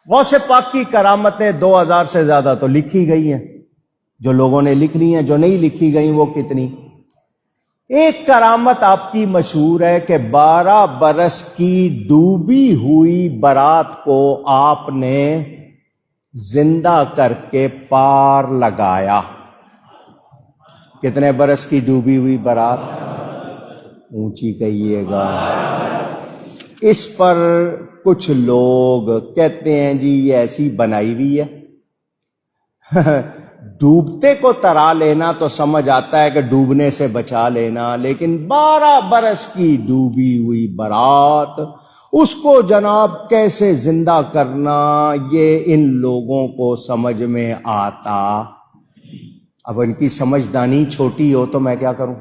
غوث پاک کی کرامتیں 2000 سے زیادہ تو لکھی گئی ہیں، جو لوگوں نے لکھ لی ہیں، جو نہیں لکھی گئی وہ کتنی۔ ایک کرامت آپ کی مشہور ہے کہ 12 برس کی ڈوبی ہوئی برات کو آپ نے زندہ کر کے پار لگایا۔ کتنے برس کی ڈوبی ہوئی برات؟ اونچی کہیے گا۔ اس پر کچھ لوگ کہتے ہیں جی یہ ایسی بنائی ہوئی ہے، ڈوبتے کو ترا لینا تو سمجھ آتا ہے کہ ڈوبنے سے بچا لینا، لیکن 12 برس کی ڈوبی ہوئی برات، اس کو جناب کیسے زندہ کرنا، یہ ان لوگوں کو سمجھ میں آتا۔ اب ان کی سمجھدانی چھوٹی ہو تو میں کیا کروں؟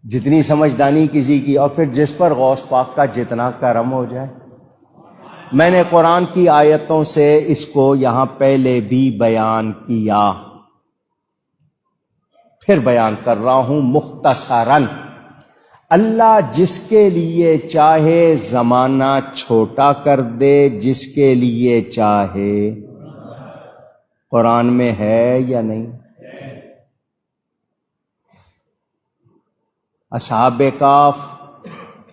جتنی سمجھدانی کسی کی، اور پھر جس پر غوث پاک کا جتنا کرم ہو جائے۔ میں نے قرآن کی آیتوں سے اس کو یہاں پہلے بھی بیان کیا، پھر بیان کر رہا ہوں مختصراً۔ اللہ جس کے لیے چاہے زمانہ چھوٹا کر دے، جس کے لیے چاہے۔ قرآن میں ہے یا نہیں؟ اصحاب کہف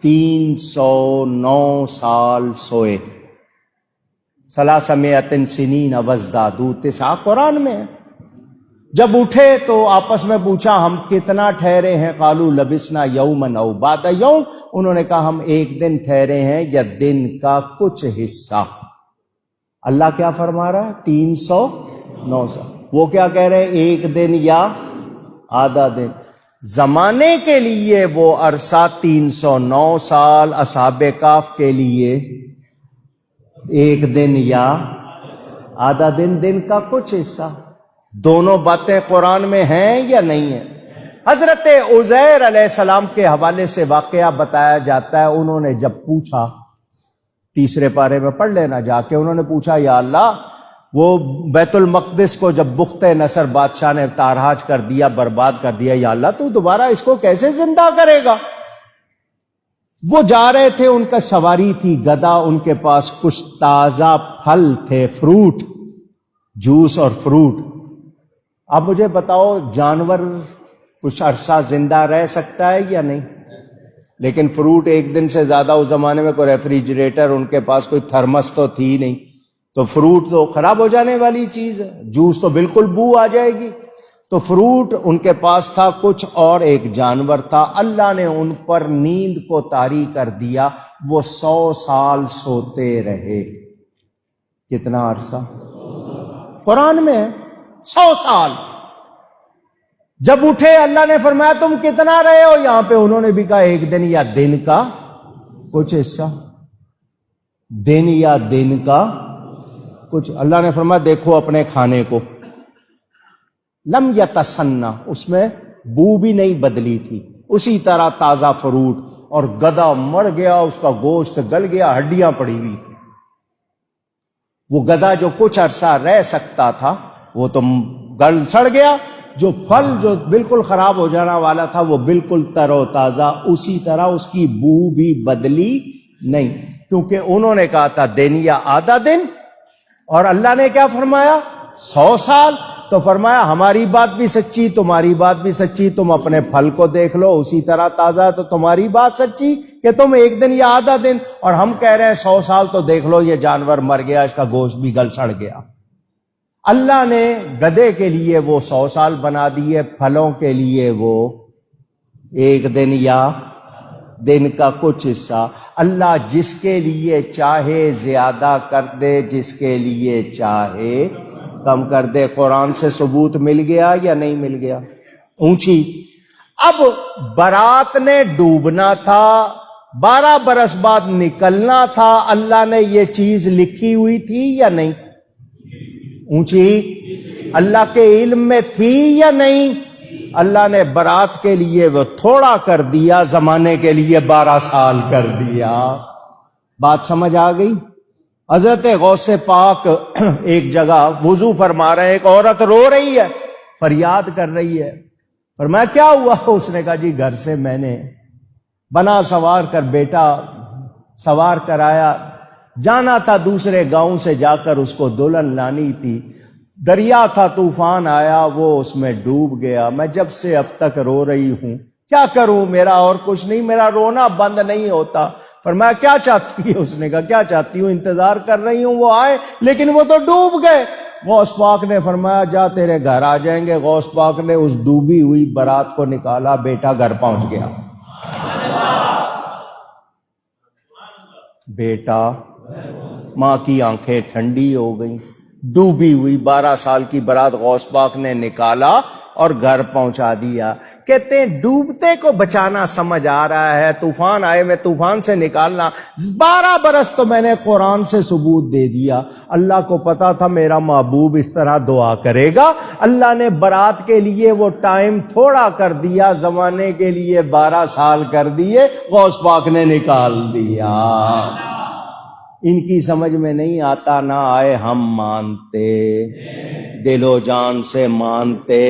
309 سال سوئے، 300 سنین وازدادوا 9 قرآن میں ہے۔ جب اٹھے تو آپس میں پوچھا ہم کتنا ٹھہرے ہیں، قالوا لبثنا یوما او بعض یوم، انہوں نے کہا ہم ایک دن ٹھہرے ہیں یا دن کا کچھ حصہ۔ اللہ کیا فرما رہا ہے؟ 309 سال۔ وہ کیا کہہ رہے ہیں؟ ایک دن یا آدھا دن۔ زمانے کے لیے وہ عرصہ 309 سال، اصحاب کہف کے لیے ایک دن یا آدھا دن، دن کا کچھ حصہ۔ دونوں باتیں قرآن میں ہیں یا نہیں ہیں؟ حضرت عزیر علیہ السلام کے حوالے سے واقعہ بتایا جاتا ہے، انہوں نے جب پوچھا، 3 پارے میں پڑھ لینا جا کے، انہوں نے پوچھا یا اللہ وہ بیت المقدس کو جب بخت نصر بادشاہ نے تارہاج کر دیا، برباد کر دیا، یا اللہ تو دوبارہ اس کو کیسے زندہ کرے گا؟ وہ جا رہے تھے، ان کا سواری تھی گدا، ان کے پاس کچھ تازہ پھل تھے، فروٹ، جوس اور فروٹ۔ اب مجھے بتاؤ جانور کچھ عرصہ زندہ رہ سکتا ہے یا نہیں؟ لیکن فروٹ ایک دن سے زیادہ، اس زمانے میں کوئی ریفریجریٹر، ان کے پاس کوئی تھرمس تو تھی نہیں، تو فروٹ تو خراب ہو جانے والی چیز ہے، جوس تو بالکل بو آ جائے گی۔ تو فروٹ ان کے پاس تھا کچھ، اور ایک جانور تھا۔ اللہ نے ان پر نیند کو طاری کر دیا، وہ 100 سال سوتے رہے۔ کتنا عرصہ؟ قرآن میں 100 سال۔ جب اٹھے اللہ نے فرمایا تم کتنا رہے ہو یہاں پہ؟ انہوں نے بھی کہا ایک دن یا دن کا کچھ حصہ، دن یا دن کا کچھ۔ اللہ نے فرمایا دیکھو اپنے کھانے کو، لم یتسنہ، اس میں بو بھی نہیں بدلی تھی، اسی طرح تازہ فروٹ، اور گدھا مر گیا، اس کا گوشت گل گیا، ہڈیاں پڑی ہوئی۔ وہ گدھا جو کچھ عرصہ رہ سکتا تھا وہ تو گل سڑ گیا، جو پھل جو بالکل خراب ہو جانا والا تھا وہ بالکل تر و تازہ، اسی طرح اس کی بو بھی بدلی نہیں، کیونکہ انہوں نے کہا تھا دن یا آدھا دن، اور اللہ نے کیا فرمایا؟ 100 سال۔ تو فرمایا ہماری بات بھی سچی، تمہاری بات بھی سچی، تم اپنے پھل کو دیکھ لو اسی طرح تازہ ہے، تو تمہاری بات سچی کہ تم ایک دن یا آدھا دن، اور ہم کہہ رہے ہیں 100 سال، تو دیکھ لو یہ جانور مر گیا، اس کا گوشت بھی گل سڑ گیا۔ اللہ نے گدھے کے لیے وہ 100 سال بنا دیے، پھلوں کے لیے وہ ایک دن یا دن کا کچھ حصہ۔ اللہ جس کے لیے چاہے زیادہ کر دے، جس کے لیے چاہے کم کر دے۔ قرآن سے ثبوت مل گیا یا نہیں مل گیا؟ اونچی۔ اب برات نے ڈوبنا تھا، 12 برس بعد نکلنا تھا، اللہ نے یہ چیز لکھی ہوئی تھی یا نہیں؟ اونچی۔ اللہ کے علم میں تھی یا نہیں؟ اللہ نے برات کے لیے وہ تھوڑا کر دیا، زمانے کے لیے 12 سال کر دیا۔ بات سمجھ آ گئی؟ حضرت غوث پاک ایک جگہ وضو فرما رہے ہیں، ایک عورت رو رہی ہے، فریاد کر رہی ہے۔ فرمایا کیا ہوا؟ اس نے کہا جی گھر سے میں نے بنا سوار کر بیٹا سوار کرایا، جانا تھا دوسرے گاؤں سے جا کر اس کو دلہن لانی تھی، دریا تھا طوفان آیا وہ اس میں ڈوب گیا، میں جب سے اب تک رو رہی ہوں، کیا کروں، میرا اور کچھ نہیں، میرا رونا بند نہیں ہوتا۔ فرمایا کیا چاہتی ہے؟ اس نے کہا کیا چاہتی ہوں، انتظار کر رہی ہوں وہ آئے، لیکن وہ تو ڈوب گئے۔ غوث پاک نے فرمایا جا تیرے گھر آ جائیں گے۔ غوث پاک نے اس ڈوبی ہوئی برات کو نکالا، بیٹا گھر پہنچ گیا۔ بیٹا، ماں کی آنکھیں ٹھنڈی ہو گئیں، ڈوبی ہوئی 12 سال کی برات غوث پاک نے نکالا اور گھر پہنچا دیا۔ کہتے ہیں ڈوبتے کو بچانا سمجھ آ رہا ہے، طوفان آئے میں طوفان سے نکالنا، 12 برس تو میں نے قرآن سے ثبوت دے دیا۔ اللہ کو پتا تھا میرا محبوب اس طرح دعا کرے گا، اللہ نے برات کے لیے وہ ٹائم تھوڑا کر دیا، زمانے کے لیے 12 سال کر دیے، غوث پاک نے نکال دیا۔ ان کی سمجھ میں نہیں آتا، نہ آئے ہم مانتے، دل و جان سے مانتے،